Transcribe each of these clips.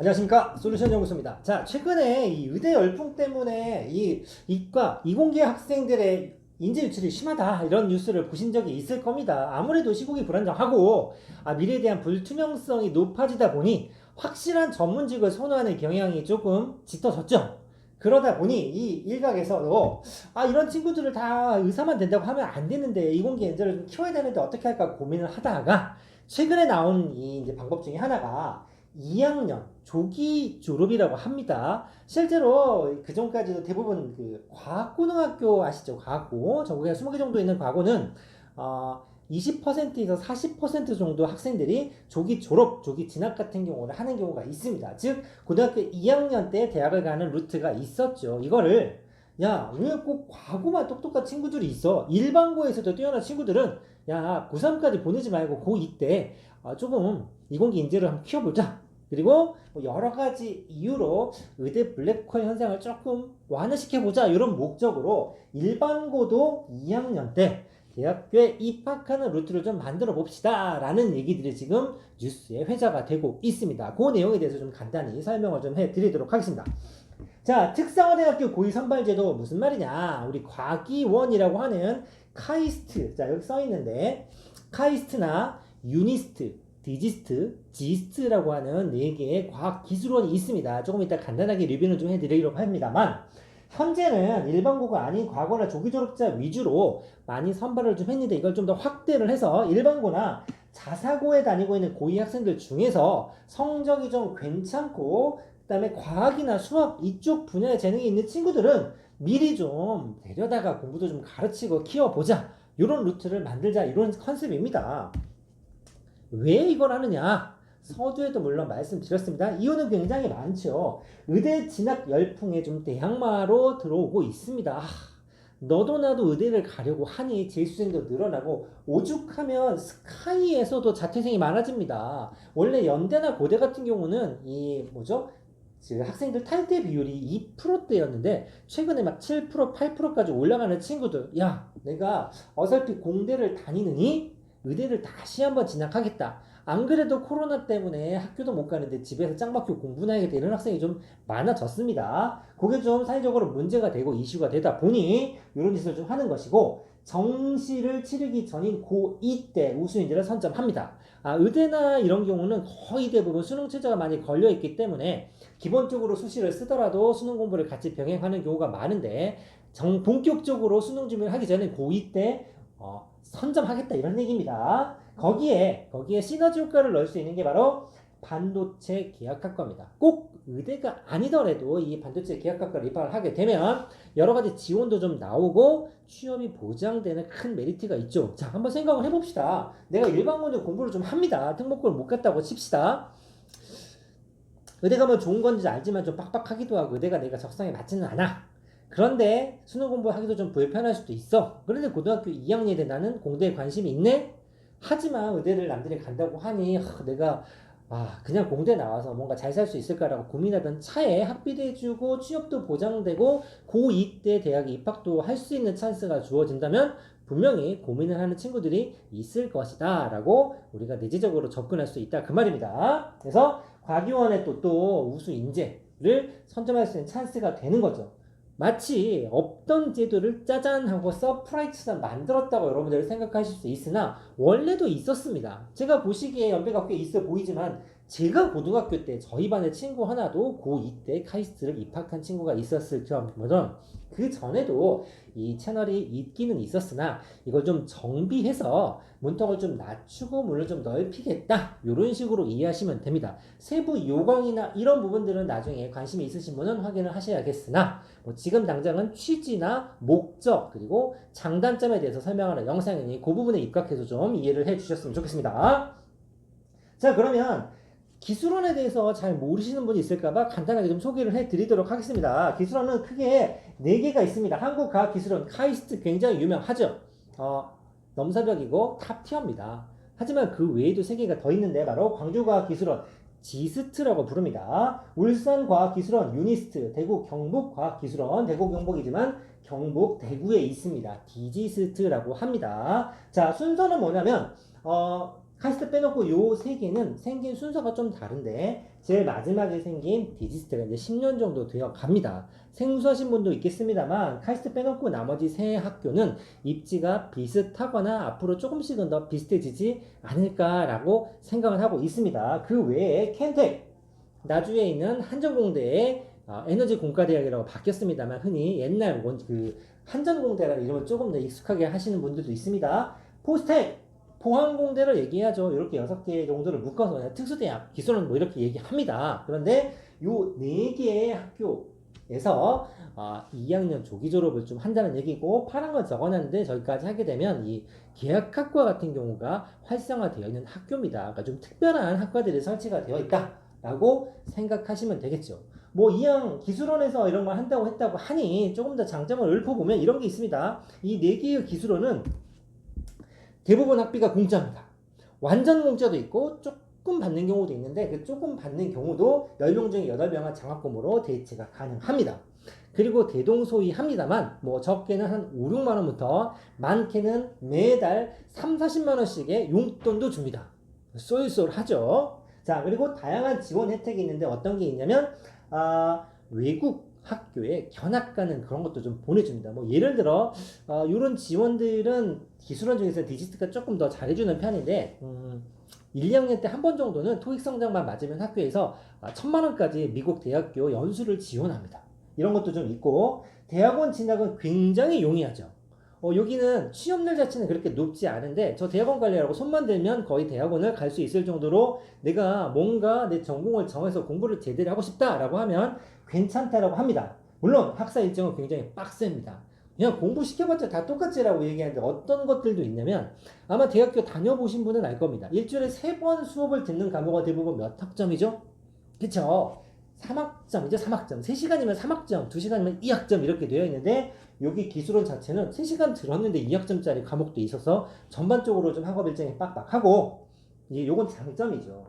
안녕하십니까, 솔루션 연구소입니다. 자, 최근에 이 의대 열풍 때문에 이 이과 이공계 학생들의 인재 유출이 심하다 이런 뉴스를 보신 적이 있을 겁니다. 아무래도 시국이 불안정하고 미래에 대한 불투명성이 높아지다 보니 확실한 전문직을 선호하는 경향이 조금 짙어졌죠. 그러다 보니 이 일각에서도 이런 친구들을 다 의사만 된다고 하면 안 되는데 이공계 인재를 좀 키워야 되는데 어떻게 할까 고민을 하다가 최근에 나온 이 이제 방법 중에 하나가 2학년 조기 졸업이라고 합니다. 실제로 그 전까지도 대부분 그 과학고등학교 아시죠? 과학고 전국에 20개 정도 있는 과고는 20%에서 40% 정도 학생들이 조기 졸업, 조기 진학 같은 경우를 하는 경우가 있습니다. 즉 고등학교 2학년 때 대학을 가는 루트가 있었죠. 이거를 야, 왜 꼭 과고만 똑똑한 친구들이 있어? 일반고에서도 뛰어난 친구들은 야, 고3까지 보내지 말고 고2 때 조금 이공계 인재를 한번 키워보자. 그리고 뭐 여러 가지 이유로 의대 블랙홀 현상을 조금 완화시켜보자. 이런 목적으로 일반고도 2학년 때 대학교에 입학하는 루트를 좀 만들어 봅시다. 라는 얘기들이 지금 뉴스에 회자가 되고 있습니다. 그 내용에 대해서 좀 간단히 설명을 좀 해드리도록 하겠습니다. 자, 특성화대학교 고위 선발제도 무슨 말이냐? 우리 과기원이라고 하는 카이스트, 자 여기 써 있는데 카이스트나 유니스트, 디지스트, 지스트라고 하는 4개의 과학기술원이 있습니다. 조금 이따 간단하게 리뷰는 좀 해드리려고 합니다만 현재는 일반고가 아닌 과거나 조기 졸업자 위주로 많이 선발을 좀 했는데 이걸 좀 더 확대를 해서 일반고나 자사고에 다니고 있는 고위 학생들 중에서 성적이 좀 괜찮고 그다음에 과학이나 수학 이쪽 분야에 재능이 있는 친구들은 미리 좀 데려다가 공부도 좀 가르치고 키워보자. 이런 루트를 만들자. 이런 컨셉입니다. 왜 이걸 하느냐? 서두에도 물론 말씀드렸습니다. 이유는 굉장히 많죠. 의대 진학 열풍에 좀 대항마로 들어오고 있습니다. 너도 나도 의대를 가려고 하니 재수생도 늘어나고 오죽하면 스카이에서도 자퇴생이 많아집니다. 원래 연대나 고대 같은 경우는 이 뭐죠? 학생들 탈퇴 비율이 2%대였는데 최근에 막 7%, 8%까지 올라가는 친구들 야 내가 어설피 공대를 다니느니 의대를 다시 한번 진학하겠다. 안 그래도 코로나 때문에 학교도 못 가는데 집에서 짱박혀 공부나 해야겠다 이런 학생이 좀 많아졌습니다. 그게 좀 사회적으로 문제가 되고 이슈가 되다 보니 이런 짓을 좀 하는 것이고 정시를 치르기 전인 고2 때 우수인재를 선점합니다. 의대나 이런 경우는 거의 대부분 수능 최저가 많이 걸려있기 때문에 기본적으로 수시를 쓰더라도 수능 공부를 같이 병행하는 경우가 많은데 본격적으로 수능 준비를 하기 전에 고2 때 선점하겠다 이런 얘기입니다. 거기에 시너지 효과를 넣을 수 있는 게 바로 반도체 계약학과입니다. 꼭 의대가 아니더라도 이 반도체 계약학과를 입학을 하게 되면 여러 가지 지원도 좀 나오고 취업이 보장되는 큰 메리트가 있죠. 자, 한번 생각을 해봅시다. 내가 일반고는 공부를 좀 합니다. 특목고를 못 갔다고 칩시다. 의대 가면 좋은 건지 알지만 좀 빡빡하기도 하고 의대가 내가 적성에 맞지는 않아. 그런데 수능 공부하기도 좀 불편할 수도 있어. 그런데 고등학교 2학년에 대 나는 공대에 관심이 있네? 하지만 의대를 남들이 간다고 하니 내가 그냥 공대 나와서 뭔가 잘 살 수 있을까라고 고민하던 차에 학비도 해주고 취업도 보장되고 고2 때 대학에 입학도 할 수 있는 찬스가 주어진다면 분명히 고민을 하는 친구들이 있을 것이다 라고 우리가 내재적으로 접근할 수 있다 그 말입니다. 그래서 과기원의 또 우수 인재를 선점할 수 있는 찬스가 되는 거죠. 마치 없던 제도를 짜잔 하고 서프라이즈처럼 만들었다고 여러분들이 생각하실 수 있으나 원래도 있었습니다. 제가 보시기에 연배가 꽤 있어 보이지만 제가 고등학교 때 저희 반의 친구 하나도 고2 때 카이스트를 입학한 친구가 있었을 정도면 그 전에도 이 채널이 있기는 있었으나 이걸 좀 정비해서 문턱을 좀 낮추고 문을 좀 넓히겠다 이런 식으로 이해하시면 됩니다. 세부 요강이나 이런 부분들은 나중에 관심이 있으신 분은 확인을 하셔야겠으나 지금 당장은 취지나 목적 그리고 장단점에 대해서 설명하는 영상이니 그 부분에 입각해서 좀 이해를 해주셨으면 좋겠습니다. 자, 그러면 기술원에 대해서 잘 모르시는 분이 있을까봐 간단하게 좀 소개를 해드리도록 하겠습니다. 기술원은 크게 4개가 있습니다. 한국과학기술원 카이스트 굉장히 유명하죠. 넘사벽이고 탑티어입니다. 하지만 그 외에도 3개가 더 있는데 바로 광주과학기술원 지스트라고 부릅니다. 울산과학기술원 유니스트, 대구 경북과학기술원 대구 경북이지만 경북 대구에 있습니다. 디지스트라고 합니다. 자, 순서는 뭐냐면 카이스트 빼놓고 요 세 개는 생긴 순서가 좀 다른데 제일 마지막에 생긴 디지스트가 이제 10년 정도 되어 갑니다. 생소하신 분도 있겠습니다만 카이스트 빼놓고 나머지 세 학교는 입지가 비슷하거나 앞으로 조금씩은 더 비슷해지지 않을까라고 생각을 하고 있습니다. 그 외에 켄텍, 나주에 있는 한전공대의 에너지 공과대학이라고 바뀌었습니다만 흔히 옛날 그 한전공대라는 이름을 조금 더 익숙하게 하시는 분들도 있습니다. 포스텍, 포항공대를 얘기하죠. 이렇게 6개 정도를 묶어서 그냥 특수대학, 기술원 뭐 이렇게 얘기합니다. 그런데 요 4개의 학교에서 2학년 조기 졸업을 좀 한다는 얘기고 파란 걸 적어놨는데 저기까지 하게 되면 이 계약학과 같은 경우가 활성화되어 있는 학교입니다. 그러니까 좀 특별한 학과들이 설치가 되어 있다라고 생각하시면 되겠죠. 뭐 이왕 기술원에서 이런 걸 한다고 했다고 하니 조금 더 장점을 읊어보면 이런 게 있습니다. 이 4개의 기술원은 대부분 학비가 공짜입니다. 완전 공짜도 있고 조금 받는 경우도 있는데 그 조금 받는 경우도 10명 중에 8명은 장학금으로 대체가 가능합니다. 그리고 대동소이합니다만 뭐 적게는 한 5, 6만 원부터 많게는 매달 3, 40만 원씩의 용돈도 줍니다. 쏠쏠하죠. 자, 그리고 다양한 지원 혜택이 있는데 어떤 게 있냐면 외국 학교에 견학 가는 그런 것도 좀 보내줍니다. 뭐 예를 들어 이런 지원들은 기술원 중에서 디지트가 조금 더 잘해주는 편인데 1, 2학년 때 한 번 정도는 토익 성적만 맞으면 학교에서 1,000만 원까지 미국 대학교 연수를 지원합니다. 이런 것도 좀 있고 대학원 진학은 굉장히 용이하죠. 여기는 취업률 자체는 그렇게 높지 않은데 저 대학원 관리라고 손만 대면 거의 대학원을 갈 수 있을 정도로 내가 뭔가 내 전공을 정해서 공부를 제대로 하고 싶다라고 하면 괜찮다라고 합니다. 물론 학사 일정은 굉장히 빡셉니다. 그냥 공부시켜봤자 다 똑같지라고 얘기하는데 어떤 것들도 있냐면 아마 대학교 다녀보신 분은 알 겁니다. 일주일에 3번 수업을 듣는 과목은 대부분 몇 학점이죠? 그쵸? 3학점이죠. 3학점. 3시간이면 3학점, 2시간이면 2학점 이렇게 되어 있는데 여기 기술원 자체는 3시간 들었는데 2학점짜리 과목도 있어서 전반적으로 좀 학업 일정이 빡빡하고 요건 장점이죠.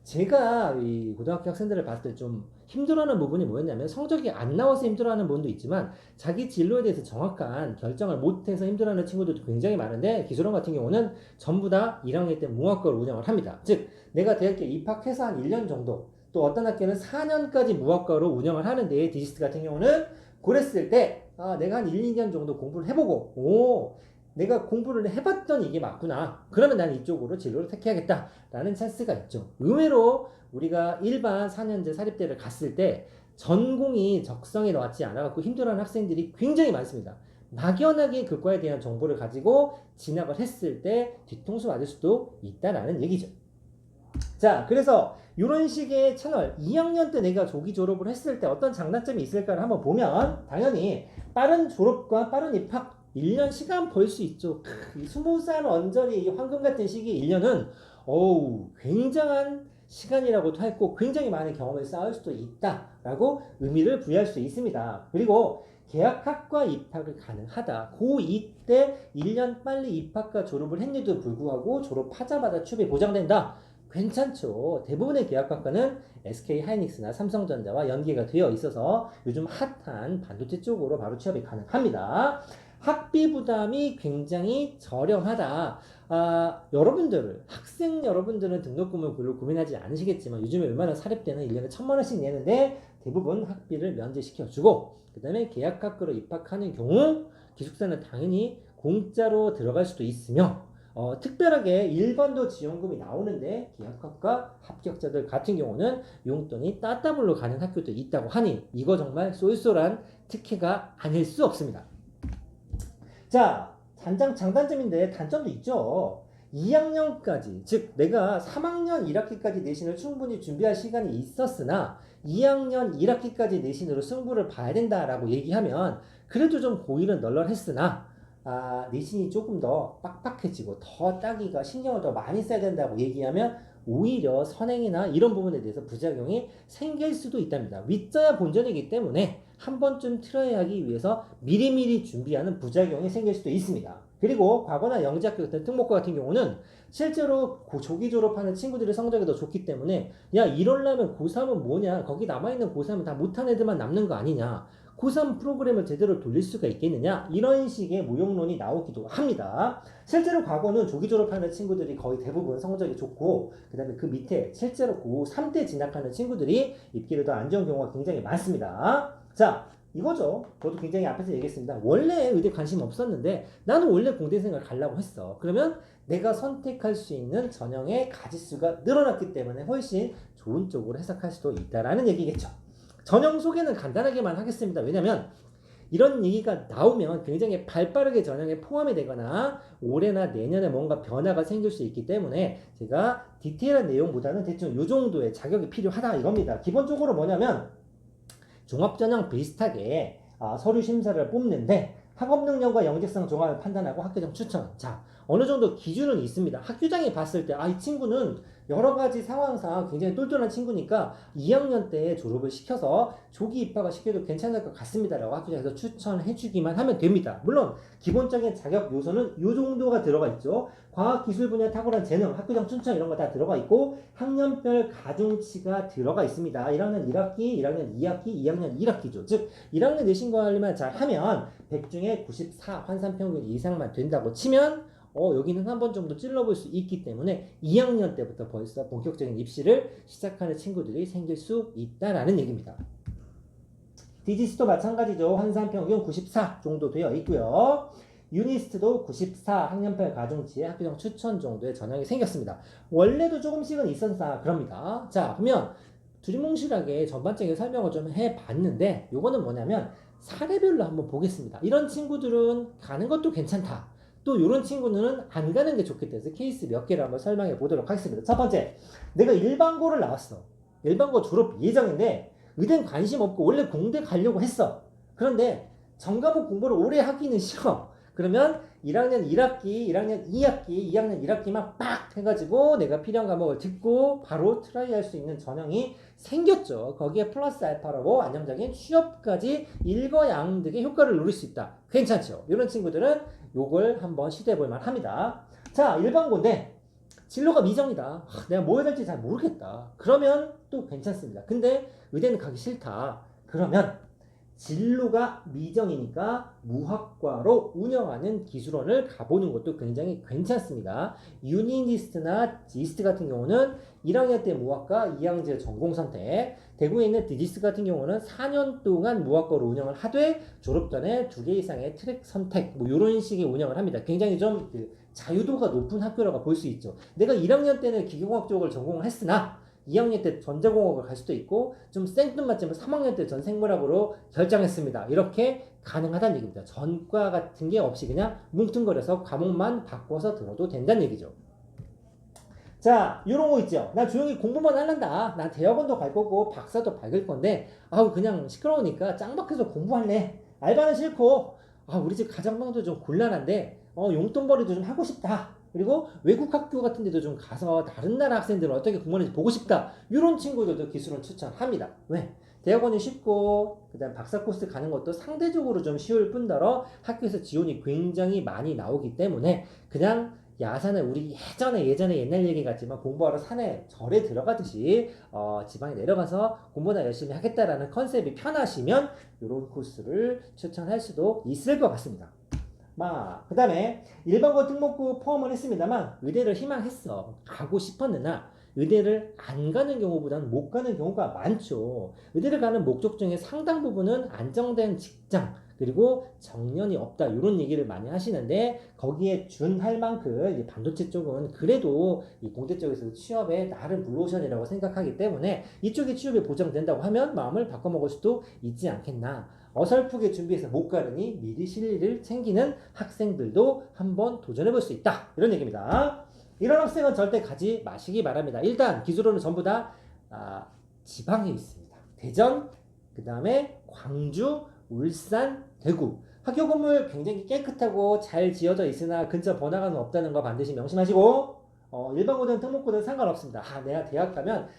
제가 이 고등학교 학생들을 봤을 때 좀 힘들어하는 부분이 뭐였냐면 성적이 안 나와서 힘들어하는 부분도 있지만 자기 진로에 대해서 정확한 결정을 못해서 힘들어하는 친구들도 굉장히 많은데 기술원 같은 경우는 전부 다 1학년 때 무학과를 운영을 합니다. 즉 내가 대학교 입학해서 한 1년 정도 또 어떤 학교는 4년까지 무학과로 운영을 하는데 디지스트 같은 경우는 그랬을 때 내가 한 1, 2년 정도 공부를 해보고 내가 공부를 해봤더니 이게 맞구나. 그러면 난 이쪽으로 진로를 택해야겠다라는 찬스가 있죠. 의외로 우리가 일반 4년제 사립대를 갔을 때 전공이 적성에 맞지 않아갖고 힘들어하는 학생들이 굉장히 많습니다. 막연하게 그 과에 대한 정보를 가지고 진학을 했을 때 뒤통수 맞을 수도 있다라는 얘기죠. 자, 그래서 이런 식의 채널 2학년 때 내가 조기 졸업을 했을 때 어떤 장단점이 있을까를 한번 보면 당연히 빠른 졸업과 빠른 입학 1년 시간 벌 수 있죠. 20살 언저리 황금 같은 시기 1년은 굉장한 시간이라고도 했고 굉장히 많은 경험을 쌓을 수도 있다라고 의미를 부여할 수 있습니다. 그리고 계약학과 입학을 가능하다. 고2 때 1년 빨리 입학과 졸업을 했는데도 불구하고 졸업하자마자 취업이 보장된다. 괜찮죠. 대부분의 계약학과는 SK 하이닉스나 삼성전자와 연계가 되어 있어서 요즘 핫한 반도체 쪽으로 바로 취업이 가능합니다. 학비 부담이 굉장히 저렴하다. 학생 여러분들은 등록금을 별로 고민하지 않으시겠지만 요즘에 웬만한 사립대는 1년에 1,000만 원씩 내는데 대부분 학비를 면제시켜주고 그 다음에 계약학과로 입학하는 경우 기숙사는 당연히 공짜로 들어갈 수도 있으며 특별하게 일반도 지원금이 나오는데 계약학과 합격자들 같은 경우는 용돈이 따따블로 가는 학교도 있다고 하니 이거 정말 쏠쏠한 특혜가 아닐 수 없습니다. 자, 장단점인데 단점도 있죠. 2학년까지, 즉 내가 3학년 1학기까지 내신을 충분히 준비할 시간이 있었으나 2학년 1학기까지 내신으로 승부를 봐야 된다라고 얘기하면 그래도 좀 고1은 널널했으나 내신이 조금 더 빡빡해지고 더 따기가 신경을 더 많이 써야 된다고 얘기하면 오히려 선행이나 이런 부분에 대해서 부작용이 생길 수도 있답니다. 윗자야 본전이기 때문에 한 번쯤 틀어야 하기 위해서 미리미리 준비하는 부작용이 생길 수도 있습니다. 그리고 과거나 영재학교 같은 특목고 같은 경우는 실제로 조기 졸업하는 친구들의 성적이 더 좋기 때문에 야 이럴라면 고3은 뭐냐 거기 남아있는 고3은 다 못한 애들만 남는 거 아니냐 고3 프로그램을 제대로 돌릴 수가 있겠느냐 이런 식의 무용론이 나오기도 합니다. 실제로 과거는 조기 졸업하는 친구들이 거의 대부분 성적이 좋고 그 다음에 그 밑에 실제로 고3 때 진학하는 친구들이 입기를 더 안 좋은 경우가 굉장히 많습니다. 자 이거죠. 저도 굉장히 앞에서 얘기했습니다. 원래 의대 관심 없었는데 나는 원래 공대생을 가려고 했어. 그러면 내가 선택할 수 있는 전형의 가지수가 늘어났기 때문에 훨씬 좋은 쪽으로 해석할 수도 있다라는 얘기겠죠. 전형 소개는 간단하게만 하겠습니다. 왜냐면 이런 얘기가 나오면 굉장히 발빠르게 전형에 포함이 되거나 올해나 내년에 뭔가 변화가 생길 수 있기 때문에 제가 디테일한 내용보다는 대충 이 정도의 자격이 필요하다 이겁니다. 기본적으로 뭐냐면 종합전형 비슷하게 서류 심사를 뽑는데 학업 능력과 영재성 종합을 판단하고 학교장 추천. 자, 어느 정도 기준은 있습니다. 학교장이 봤을 때, 이 친구는 여러 가지 상황상 굉장히 똘똘한 친구니까 2학년 때 졸업을 시켜서 조기 입학을 시켜도 괜찮을 것 같습니다라고 학교장에서 추천해주기만 하면 됩니다. 물론 기본적인 자격 요소는 이 정도가 들어가 있죠. 과학 기술 분야 탁월한 재능, 학교장 추천 이런 거 다 들어가 있고 학년별 가중치가 들어가 있습니다. 1학년 1학기, 1학년 2학기, 2학년 1학기죠. 즉 1학년 내신 관리만 잘 하면 100 중에 94 환산평균 이상만 된다고 치면 여기는 한 번 정도 찔러볼 수 있기 때문에 2학년 때부터 벌써 본격적인 입시를 시작하는 친구들이 생길 수 있다라는 얘기입니다. 디지스도 마찬가지죠. 환산평균 94 정도 되어 있고요. 유니스트도 94 학년별 가중치에 학교장 추천 정도의 전형이 생겼습니다. 원래도 조금씩은 있었다 그럽니다. 자, 그러면 두리뭉실하게 전반적인 설명을 좀 해봤는데 요거는 뭐냐면 사례별로 한번 보겠습니다. 이런 친구들은 가는 것도 괜찮다. 또 이런 친구는 안 가는 게 좋겠다 해서 케이스 몇 개를 한번 설명해 보도록 하겠습니다. 첫 번째, 내가 일반고를 나왔어. 일반고 졸업 예정인데 의대는 관심 없고 원래 공대 가려고 했어. 그런데 전과목 공부를 오래 하기는 싫어. 그러면 1학년 1학기, 1학년 2학기, 2학년 1학기만 빡 해가지고 내가 필요한 과목을 듣고 바로 트라이 할 수 있는 전형이 생겼죠. 거기에 플러스 알파라고 안정적인 취업까지 일거양득의 효과를 누릴 수 있다. 괜찮죠? 이런 친구들은 요걸 한번 시도해 볼 만합니다. 자, 일반고인데 진로가 미정이다. 내가 뭐 해야 될지 잘 모르겠다. 그러면 또 괜찮습니다. 근데 의대는 가기 싫다. 그러면 진로가 미정이니까 무학과로 운영하는 기술원을 가보는 것도 굉장히 괜찮습니다. 유니니스트나 지스트 같은 경우는 1학년 때 무학과 2학년 전공 선택, 대구에 있는 디지스 같은 경우는 4년 동안 무학과로 운영을 하되 졸업 전에 2개 이상의 트랙 선택 뭐 이런 식의 운영을 합니다. 굉장히 좀 자유도가 높은 학교라고 볼 수 있죠. 내가 1학년 때는 기계공학 쪽을 전공을 했으나 2학년 때 전자공학을 갈 수도 있고 좀 생뚱맞지만 3학년 때 전생물학으로 결정했습니다. 이렇게 가능하다는 얘기입니다. 전과 같은 게 없이 그냥 뭉뚱거려서 과목만 바꿔서 들어도 된다는 얘기죠. 자, 요런 거 있죠. 나 조용히 공부만 할란다. 난 대학원도 갈 거고 박사도 박을 건데 그냥 시끄러우니까 짱박해서 공부할래. 알바는 싫고 우리 집 가정방도 좀 곤란한데 용돈벌이도 좀 하고 싶다. 그리고 외국 학교 같은 데도 좀 가서 다른 나라 학생들은 어떻게 공부하는지 보고 싶다. 이런 친구들도 기술은 추천합니다. 왜? 대학원이 쉽고 그다음 박사 코스 가는 것도 상대적으로 좀 쉬울 뿐더러 학교에서 지원이 굉장히 많이 나오기 때문에 그냥 야산에 우리 예전에 옛날 얘기 같지만 공부하러 산에 절에 들어가듯이 지방에 내려가서 공부나 열심히 하겠다라는 컨셉이 편하시면 이런 코스를 추천할 수도 있을 것 같습니다. 그 다음에 일반고 특목고 포함을 했습니다만 의대를 희망했어. 가고 싶었느나 의대를 안 가는 경우보다는 못 가는 경우가 많죠. 의대를 가는 목적 중에 상당 부분은 안정된 직장 그리고 정년이 없다 이런 얘기를 많이 하시는데 거기에 준할 만큼 이 반도체 쪽은 그래도 이 공대 쪽에서 취업에 나름 블루오션이라고 생각하기 때문에 이쪽에 취업이 보장된다고 하면 마음을 바꿔먹을 수도 있지 않겠나. 어설프게 준비해서 못 가르니 미리 실리를 챙기는 학생들도 한번 도전해볼 수 있다. 이런 얘기입니다. 이런 학생은 절대 가지 마시기 바랍니다. 일단 기술원은 전부 다 지방에 있습니다. 대전, 그 다음에 광주, 울산, 대구. 학교 건물 굉장히 깨끗하고 잘 지어져 있으나 근처 번화가는 없다는 거 반드시 명심하시고 일반고든 특목고든 상관없습니다. 내가 대학 가면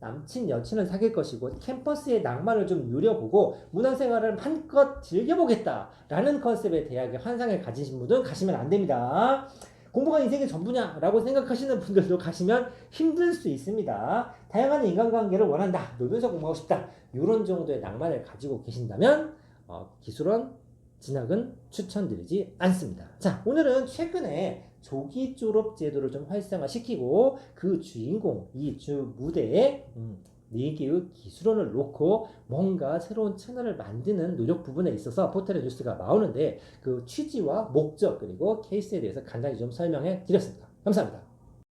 남친 여친을 사귈 것이고 캠퍼스의 낭만을 좀 누려보고 문화생활을 한껏 즐겨보겠다라는 컨셉의 대학의 환상을 가지신 분들은 가시면 안 됩니다. 공부가 인생의 전부냐라고 생각하시는 분들도 가시면 힘들 수 있습니다. 다양한 인간관계를 원한다, 놀면서 공부하고 싶다, 이런 정도의 낭만을 가지고 계신다면 기술원 진학은 추천드리지 않습니다. 자, 오늘은 최근에 조기 졸업 제도를 좀 활성화시키고 그 주인공, 이 주 무대에 4개의 기술원을 놓고 뭔가 새로운 채널을 만드는 노력 부분에 있어서 포털의 뉴스가 나오는데 그 취지와 목적 그리고 케이스에 대해서 간단히 좀 설명해 드렸습니다. 감사합니다.